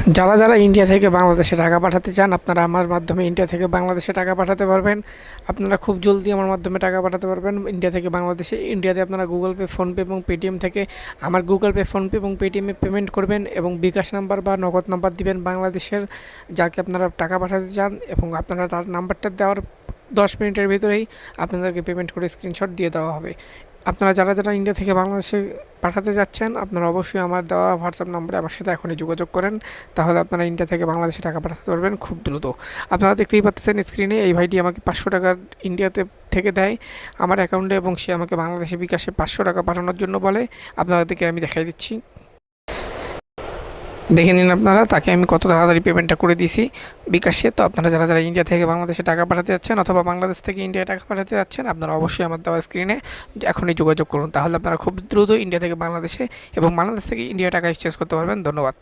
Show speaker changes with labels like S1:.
S1: যারা যারা ইন্ডিয়া থেকে বাংলাদেশে টাকা পাঠাতে চান, আপনারা আমার মাধ্যমে ইন্ডিয়া থেকে বাংলাদেশে টাকা পাঠাতে পারবেন। আপনারা খুব জলদি আমার মাধ্যমে টাকা পাঠাতে পারবেন ইন্ডিয়া থেকে বাংলাদেশে। ইন্ডিয়াতে আপনারা গুগল পে, ফোনপে এবং পেটিএম থেকে আমার গুগল পে, ফোনপে এবং পেটিএমে পেমেন্ট করবেন এবং বিকাশ নাম্বার বা নগদ নাম্বার দিবেন বাংলাদেশের যাকে আপনারা টাকা পাঠাতে চান, এবং আপনারা তার নাম্বারটা দেওয়ার 10 মিনিটের ভিতরেই আপনাদেরকে পেমেন্ট করে স্ক্রিনশট দিয়ে দেওয়া হবে। আপনারা যারা যারা ইন্ডিয়া থেকে বাংলাদেশে পাঠাতে যাচ্ছেন, আপনারা অবশ্যই আমার দেওয়া হোয়াটসঅ্যাপ নম্বরে আমার সাথে এখনই যোগাযোগ করেন। তাহলে আপনারা ইন্ডিয়া থেকে বাংলাদেশে টাকা পাঠাতে পারবেন খুব দ্রুত। আপনারা দেখতেই পাচ্ছেন স্ক্রিনে, এই ভাইটি আমাকে 500 টাকা ইন্ডিয়াতে থেকে দেয় আমার অ্যাকাউন্টে, এবং সে আমাকে বাংলাদেশে বিকাশে 500 টাকা পাঠানোর জন্য বলে। আপনাদেরকে আমি দেখাই দিচ্ছি, দেখে নিন আপনারা তাকে আমি কত তাড়াতাড়ি পেমেন্টটা করে দিয়েছি বিকাশে। তো আপনারা যারা যারা ইন্ডিয়া থেকে বাংলাদেশে টাকা পাঠাতে যাচ্ছেন অথবা বাংলাদেশ থেকে ইন্ডিয়ায় টাকা পাঠাতে যাচ্ছেন, আপনারা অবশ্যই আমার দেওয়া স্ক্রিনে এখনই যোগাযোগ করুন। তাহলে আপনারা খুব দ্রুত ইন্ডিয়া থেকে বাংলাদেশে এবং বাংলাদেশ থেকে ইন্ডিয়া টাকা এক্সচেঞ্জ করতে পারবেন। ধন্যবাদ।